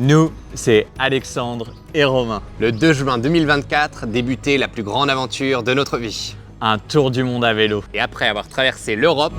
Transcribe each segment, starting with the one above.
Nous, c'est Alexandre et Romain. Le 2 juin 2024 débutait la plus grande aventure de notre vie. Un tour du monde à vélo. Et après avoir traversé l'Europe,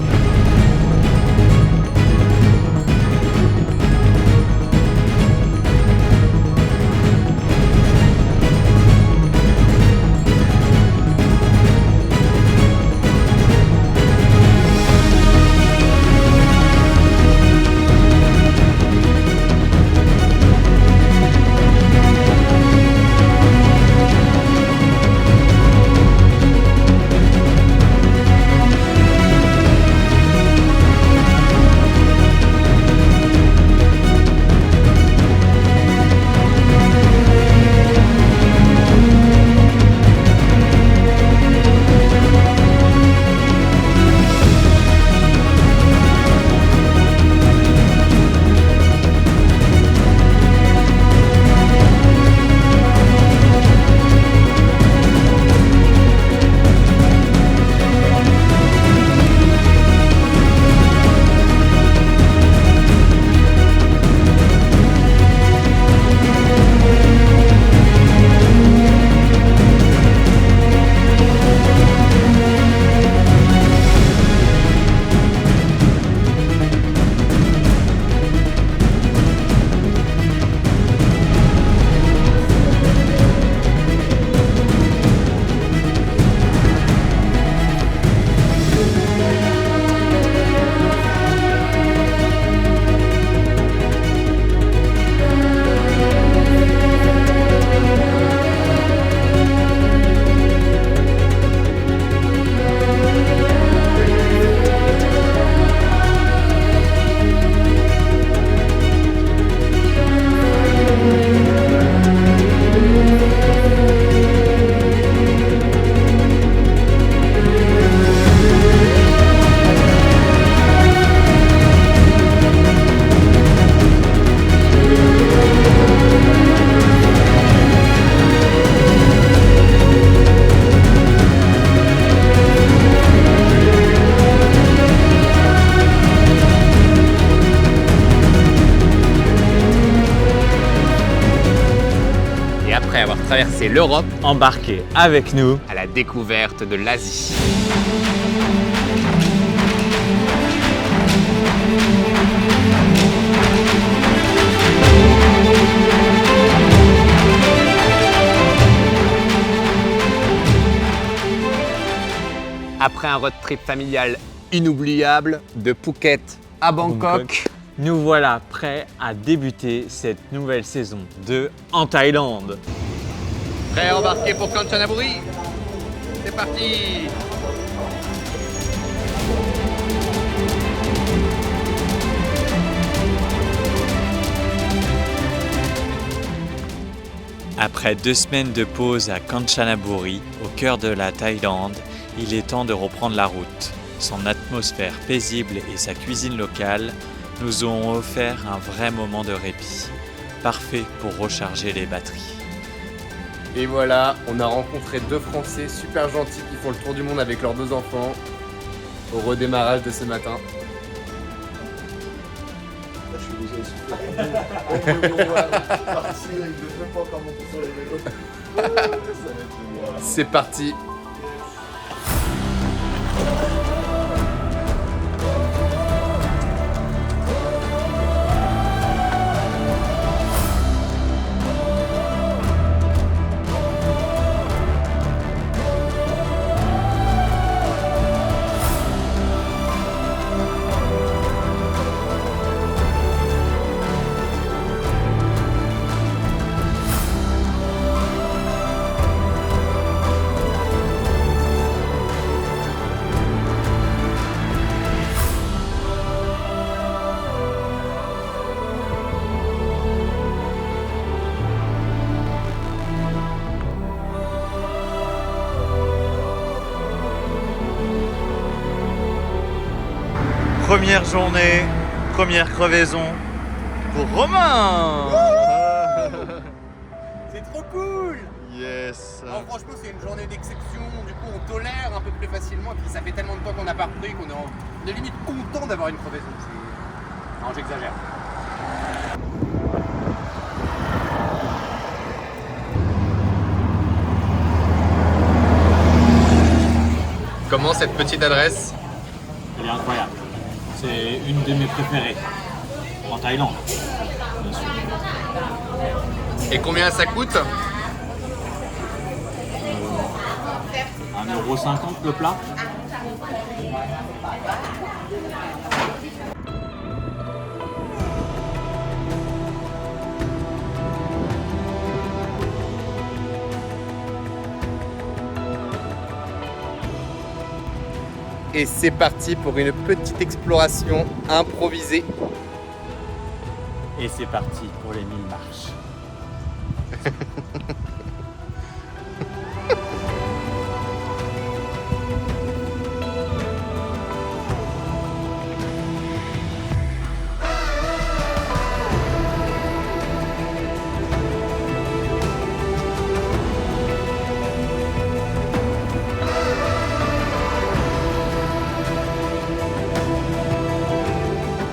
traverser l'Europe, Embarquez avec nous à la découverte de l'Asie. Après un road trip familial inoubliable de Phuket à Bangkok, nous voilà prêts à débuter cette nouvelle saison 2 en Thaïlande. Prêt à embarquer pour Kanchanaburi? C'est parti! Après 2 semaines de pause à Kanchanaburi, au cœur de la Thaïlande, il est temps de reprendre la route. Son atmosphère paisible et sa cuisine locale nous ont offert un vrai moment de répit, parfait pour recharger les batteries. Et voilà, on a rencontré 2 Français super gentils qui font le tour du monde avec leurs 2 enfants au redémarrage de ce matin. C'est parti. Première journée, première crevaison pour Romain. C'est trop cool. Yes. Alors, franchement, c'est une journée d'exception. Du coup, on tolère un peu plus facilement. Et puis, ça fait tellement de temps qu'on n'a pas repris qu'on est limite content d'avoir une crevaison. Non, j'exagère. Comment cette petite adresse? Elle est incroyable. C'est une de mes préférées. En Thaïlande, bien sûr. Et combien ça coûte? 1,50 € le plat. Et c'est parti pour une petite exploration improvisée. Et c'est parti pour les 1000 marches.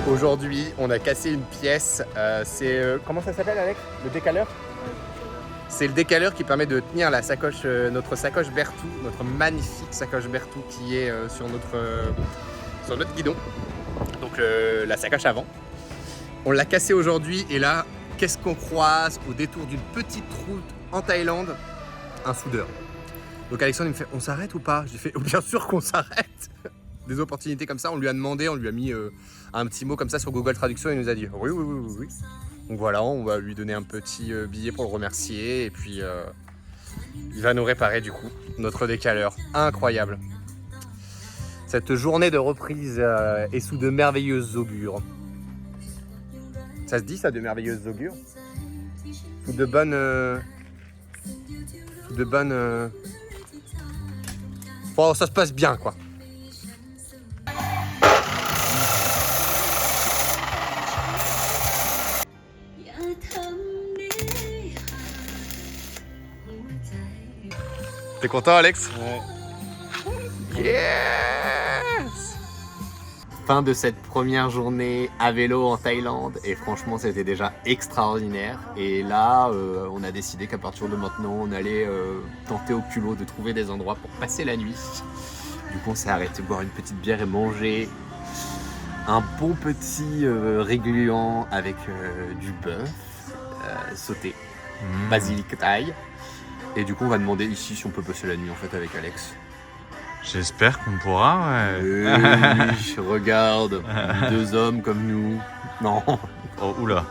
Aujourd'hui, on a cassé une pièce. Comment ça s'appelle, Alex? Le décaleur? C'est le décaleur qui permet de tenir la sacoche, notre sacoche Berthoud, notre magnifique sacoche Berthoud qui est sur notre guidon. Donc la sacoche avant. On l'a cassé aujourd'hui et là, qu'est-ce qu'on croise au détour d'une petite route en Thaïlande? Un soudeur. Donc Alexandre il me fait, on s'arrête ou pas? J'ai fait, oh, bien sûr qu'on s'arrête. Des opportunités comme ça, on lui a demandé, on lui a mis un petit mot comme ça sur Google Traduction, il nous a dit oui, oui, oui, oui. Donc voilà, on va lui donner un petit billet pour le remercier et puis il va nous réparer du coup notre décaleur. Incroyable. Cette journée de reprise est sous de merveilleuses augures. Ça se dit ça, de merveilleuses augures? Sous de bonnes... Bon, ça se passe bien quoi. T'es content, Alex? Ouais. Yes! Fin de cette première journée à vélo en Thaïlande et franchement c'était déjà extraordinaire. Et là on a décidé qu'à partir de maintenant on allait tenter au culot de trouver des endroits pour passer la nuit. Du coup on s'est arrêté boire une petite bière et manger un bon petit réguliant avec du bœuf sauté, basilic thaï. Et du coup on va demander ici si on peut passer la nuit en fait avec Alex. J'espère qu'on pourra, ouais. Oui, regarde, deux hommes comme nous. Non. Oh, oula,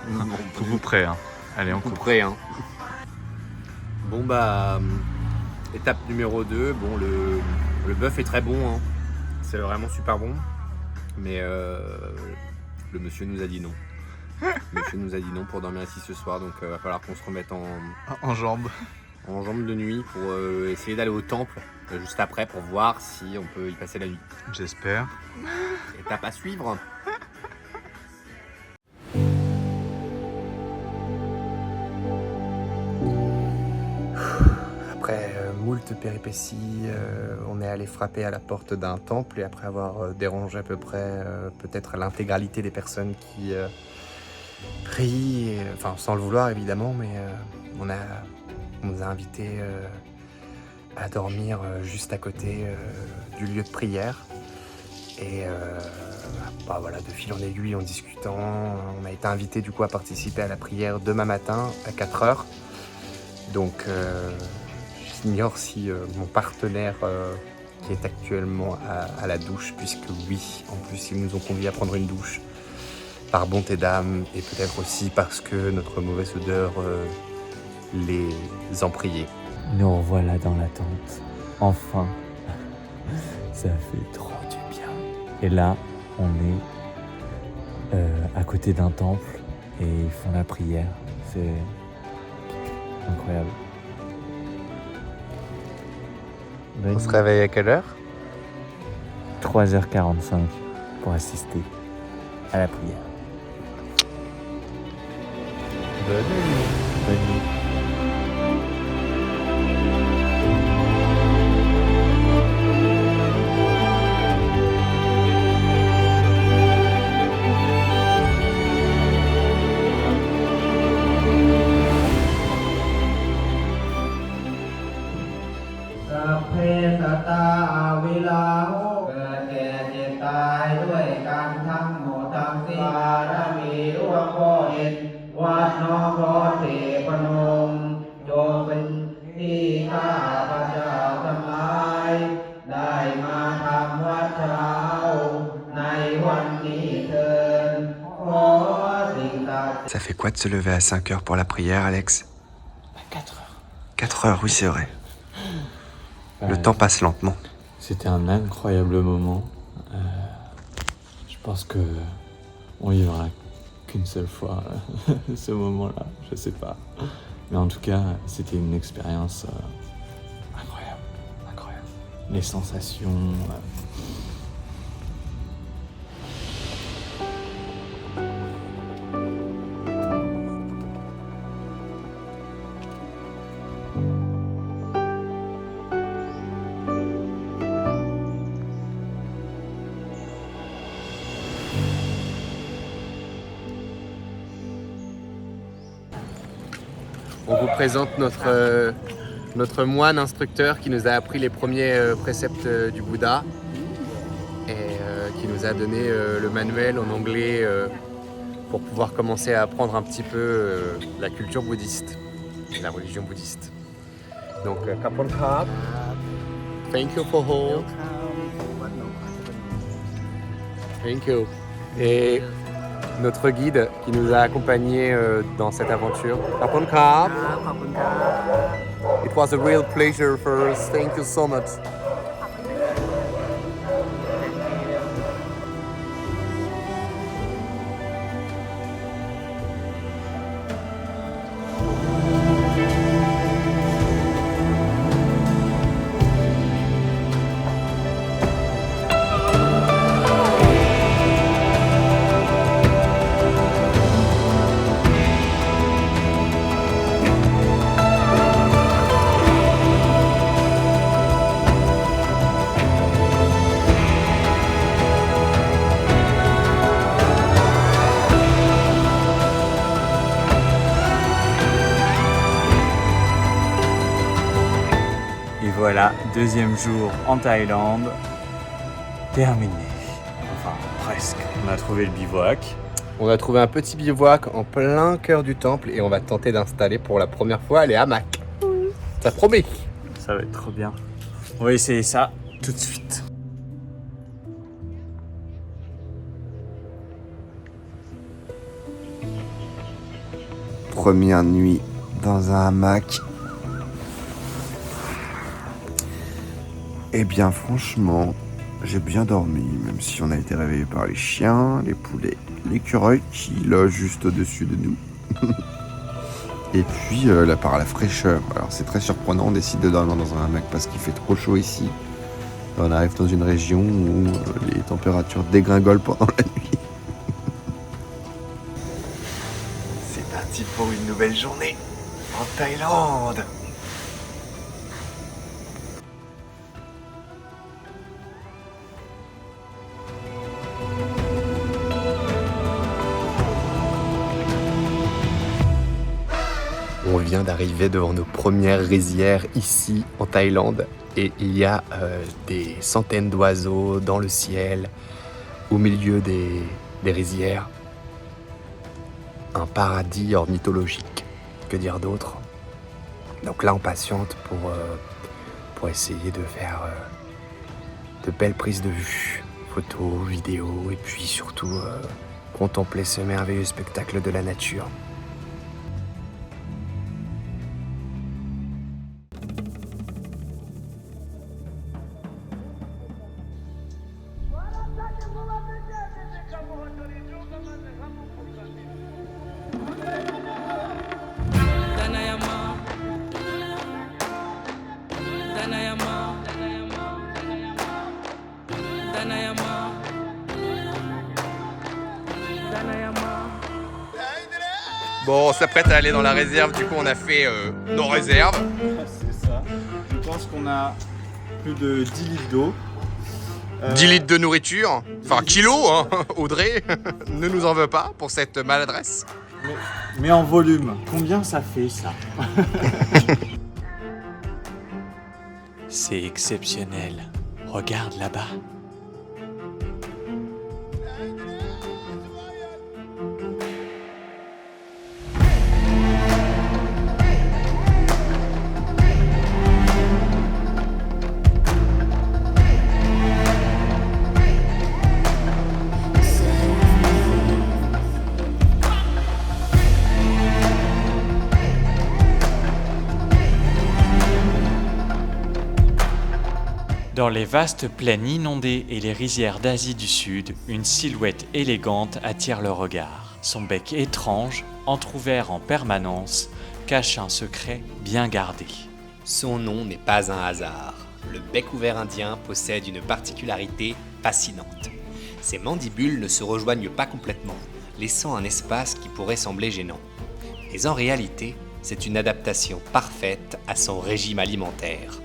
tout vous prêt, hein. Allez, on Tout coupe. prêt, hein. Bon bah, étape numéro 2, bon le bœuf est très bon, hein. C'est vraiment super bon. Mais le monsieur nous a dit non. Le monsieur nous a dit non pour dormir ici ce soir, donc va falloir qu'on se remette En jambes. en jambe de nuit pour essayer d'aller au temple juste après pour voir si on peut y passer la nuit. J'espère. Étape à suivre. Après moult péripéties, on est allé frapper à la porte d'un temple et après avoir dérangé à peu près peut-être l'intégralité des personnes qui prient, enfin sans le vouloir évidemment, mais on nous a invités à dormir juste à côté du lieu de prière. Et bah voilà, de fil en aiguille, en discutant, on a été invité du coup à participer à la prière demain matin à 4h. Donc j'ignore si mon partenaire qui est actuellement à la douche, puisque oui, en plus ils nous ont conviés à prendre une douche par bonté d'âme et peut-être aussi parce que notre mauvaise odeur les empriait. Nous revoilà dans la tente. Enfin. Ça fait trop du bien. Et là, on est à côté d'un temple et ils font la prière. C'est incroyable. On se réveille à quelle heure? 3h45 pour assister à la prière. Bonne nuit. Bonne nuit. Sapphe satta avila ขอเทพนมจงเป็นที่ข้าพเจ้าทั้งหลายได้มาทำวัดเช้าในวันนี้เถิดขอสิ่งศักดิ์ Ça fait quoi de se lever à 5 heures pour la prière, Alex? 4 heures. 4 heures, oui, c'est vrai. Le temps passe lentement. C'était un incroyable moment. Je pense que on vivra qu'une seule fois ce moment-là, je sais pas. Mais en tout cas, c'était une expérience incroyable. Les sensations. On vous présente notre moine instructeur qui nous a appris les premiers préceptes du Bouddha et qui nous a donné le manuel en anglais pour pouvoir commencer à apprendre un petit peu la culture bouddhiste, la religion bouddhiste. Donc, Kapon Krab, thank you for all. Thank you. Et notre guide qui nous a accompagnés dans cette aventure. Kapon Krab. It was a real pleasure for us. Thank you so much. Et voilà, deuxième jour en Thaïlande, terminé. Enfin, presque. On a trouvé le bivouac. On a trouvé un petit bivouac en plein cœur du temple et on va tenter d'installer pour la première fois les hamacs. Ça promet. Ça va être trop bien. On va essayer ça tout de suite. Première nuit dans un hamac. Eh bien, franchement, j'ai bien dormi, même si on a été réveillé par les chiens, les poulets, l'écureuil qui logent juste au-dessus de nous. Et puis, là, par la fraîcheur. Alors, c'est très surprenant, on décide de dormir dans un hamac parce qu'il fait trop chaud ici. On arrive dans une région où les températures dégringolent pendant la nuit. C'est parti pour une nouvelle journée en Thaïlande. On vient d'arriver devant nos premières rizières ici en Thaïlande et il y a des centaines d'oiseaux dans le ciel, au milieu des rizières. Un paradis ornithologique, que dire d'autre? Donc là on patiente pour essayer de faire de belles prises de vue, photos, vidéos et puis surtout contempler ce merveilleux spectacle de la nature. Bon, on s'apprête à aller dans la réserve, du coup on a fait nos réserves. C'est ça. Je pense qu'on a plus de 10 litres d'eau. 10 litres de nourriture, enfin kilos, hein. Audrey ne nous en veut pas pour cette maladresse. Mais en volume, combien ça fait ça? C'est exceptionnel. Regarde là-bas. Dans les vastes plaines inondées et les rizières d'Asie du Sud, une silhouette élégante attire le regard. Son bec étrange, entrouvert en permanence, cache un secret bien gardé. Son nom n'est pas un hasard. Le bec ouvert indien possède une particularité fascinante. Ses mandibules ne se rejoignent pas complètement, laissant un espace qui pourrait sembler gênant. Mais en réalité, c'est une adaptation parfaite à son régime alimentaire.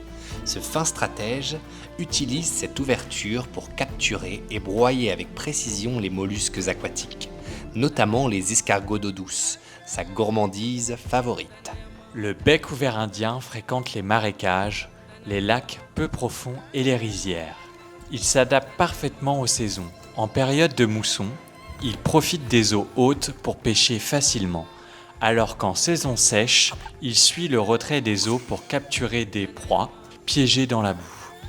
Ce fin stratège utilise cette ouverture pour capturer et broyer avec précision les mollusques aquatiques, notamment les escargots d'eau douce, sa gourmandise favorite. Le bec ouvert indien fréquente les marécages, les lacs peu profonds et les rizières. Il s'adapte parfaitement aux saisons. En période de mousson, il profite des eaux hautes pour pêcher facilement, alors qu'en saison sèche, il suit le retrait des eaux pour capturer des proies piégées dans la boue.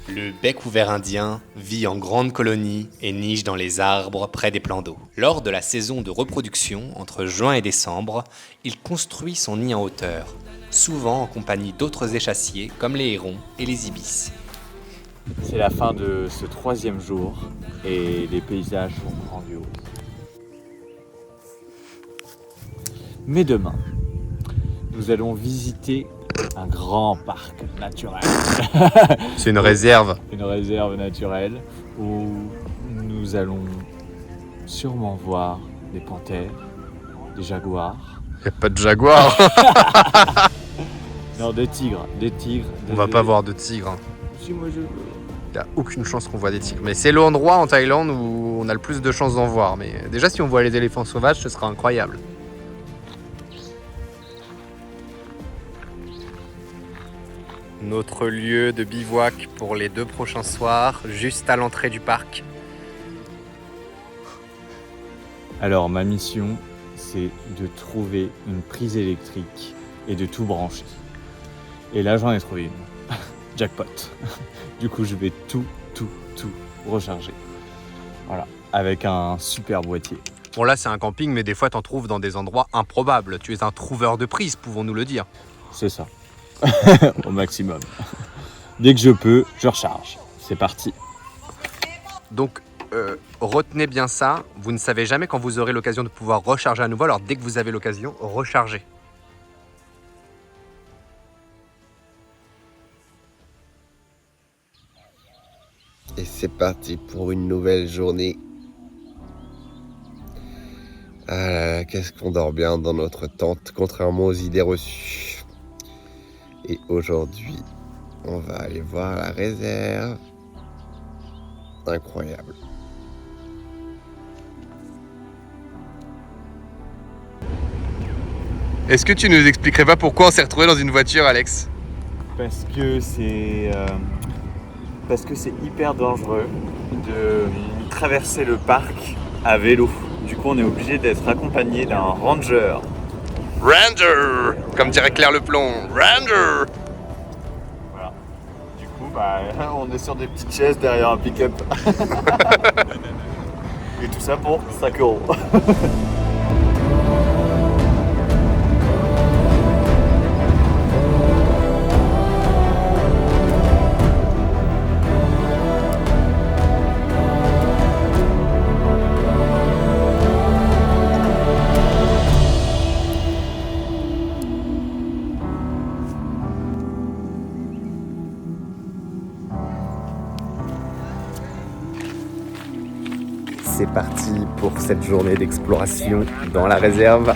Le bec ouvert indien vit en grande colonie et niche dans les arbres près des plans d'eau. Lors de la saison de reproduction, entre juin et décembre, il construit son nid en hauteur, souvent en compagnie d'autres échassiers comme les hérons et les ibis. C'est la fin de ce 3e jour et les paysages sont grandioses. Mais demain, nous allons visiter un grand parc naturel. C'est une réserve. Une réserve naturelle où nous allons sûrement voir des panthères, des jaguars. Il n'y a pas de jaguar. Non, des tigres. On va pas voir de tigres. Si, moi je veux. Il n'y a aucune chance qu'on voit des tigres. Mais c'est l'endroit en Thaïlande où on a le plus de chances d'en voir. Mais déjà, si on voit les éléphants sauvages, ce sera incroyable. Notre lieu de bivouac pour les 2 prochains soirs, juste à l'entrée du parc. Alors, ma mission, c'est de trouver une prise électrique et de tout brancher. Et là, j'en ai trouvé une. Jackpot. Du coup, je vais tout recharger. Voilà, avec un super boîtier. Bon, là, c'est un camping, mais des fois, t'en trouves dans des endroits improbables. Tu es un trouveur de prises, pouvons-nous le dire. C'est ça. Au maximum. Dès que je peux, je recharge. C'est parti. Donc, retenez bien ça. Vous ne savez jamais quand vous aurez l'occasion de pouvoir recharger à nouveau. Alors, dès que vous avez l'occasion, rechargez. Et c'est parti pour une nouvelle journée. Ah là là, qu'est-ce qu'on dort bien dans notre tente, contrairement aux idées reçues. Et aujourd'hui, on va aller voir la réserve. Incroyable. Est-ce que tu nous expliquerais pas pourquoi on s'est retrouvé dans une voiture, Alex? Parce que c'est hyper dangereux de traverser le parc à vélo. Du coup, on est obligé d'être accompagné d'un ranger. Ranger, comme dirait Claire Leplon. Ranger. Voilà. Du coup, on est sur des petites chaises derrière un pick-up. Et tout ça pour 5 €. C'est parti pour cette journée d'exploration dans la réserve.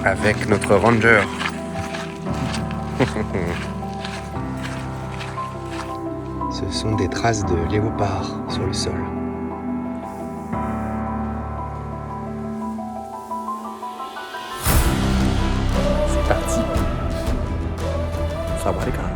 Avec notre ranger. Ce sont des traces de léopard sur le sol. C'est parti. Sawadee krap.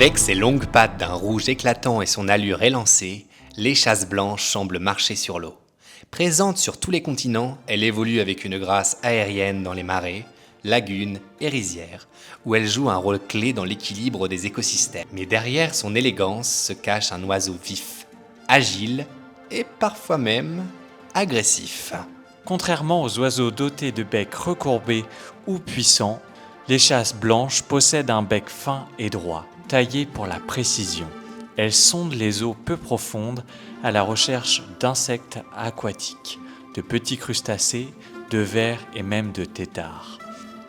Avec ses longues pattes d'un rouge éclatant et son allure élancée, l'échasse blanche semble marcher sur l'eau. Présente sur tous les continents, elle évolue avec une grâce aérienne dans les marais, lagunes et rizières, où elle joue un rôle clé dans l'équilibre des écosystèmes. Mais derrière son élégance se cache un oiseau vif, agile et parfois même agressif. Contrairement aux oiseaux dotés de becs recourbés ou puissants, l'échasse blanche possède un bec fin et droit, taillé pour la précision. Elle sonde les eaux peu profondes à la recherche d'insectes aquatiques, de petits crustacés, de vers et même de têtards.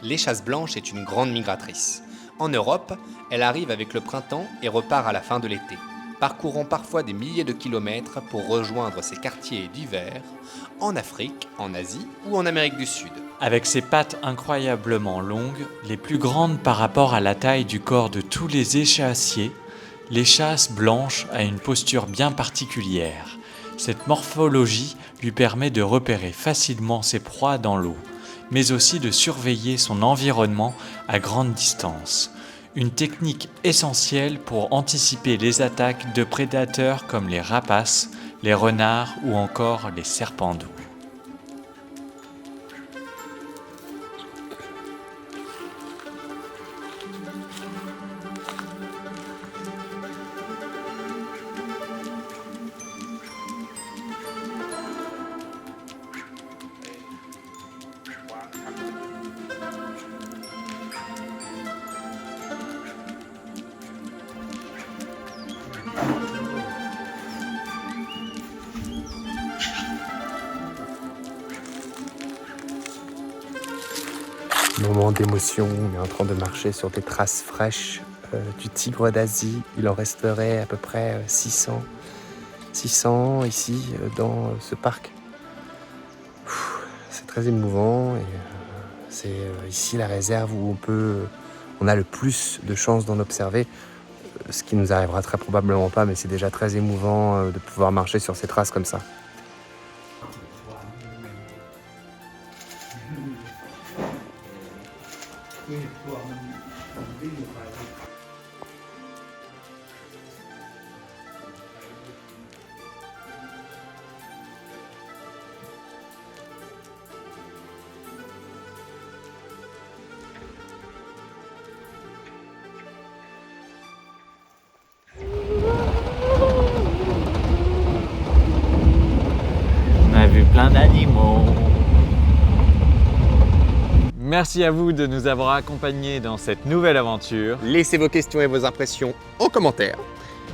L'échasse blanche est une grande migratrice. En Europe, elle arrive avec le printemps et repart à la fin de l'été, parcourant parfois des milliers de kilomètres pour rejoindre ses quartiers d'hiver en Afrique, en Asie ou en Amérique du Sud. Avec ses pattes incroyablement longues, les plus grandes par rapport à la taille du corps de tous les échassiers, l'échasse blanche a une posture bien particulière. Cette morphologie lui permet de repérer facilement ses proies dans l'eau, mais aussi de surveiller son environnement à grande distance. Une technique essentielle pour anticiper les attaques de prédateurs comme les rapaces, les renards ou encore les serpents d'eau. Moment d'émotion, on est en train de marcher sur des traces fraîches du tigre d'Asie. Il en resterait à peu près 600 ici dans ce parc. C'est très émouvant et c'est ici la réserve où on a le plus de chances d'en observer, ce qui nous arrivera très probablement pas, mais c'est déjà très émouvant de pouvoir marcher sur ces traces comme ça. On a vu plein d'animaux. Merci à vous de nous avoir accompagnés dans cette nouvelle aventure Laissez vos questions et vos impressions en commentaire.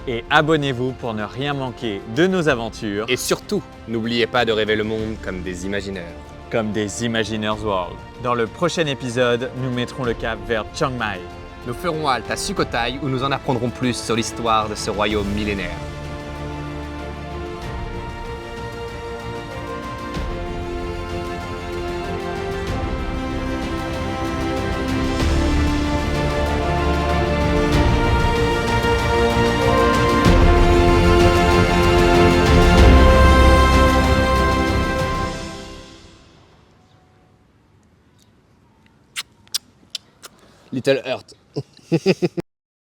et abonnez-vous pour ne rien manquer de nos aventures Et surtout, n'oubliez pas de rêver le monde comme des imaginaires. comme des Imagineers World. Dans le prochain épisode, nous mettrons le cap vers Chiang Mai. Nous ferons halte à Sukhothai où nous en apprendrons plus sur l'histoire de ce royaume millénaire. Little Earth.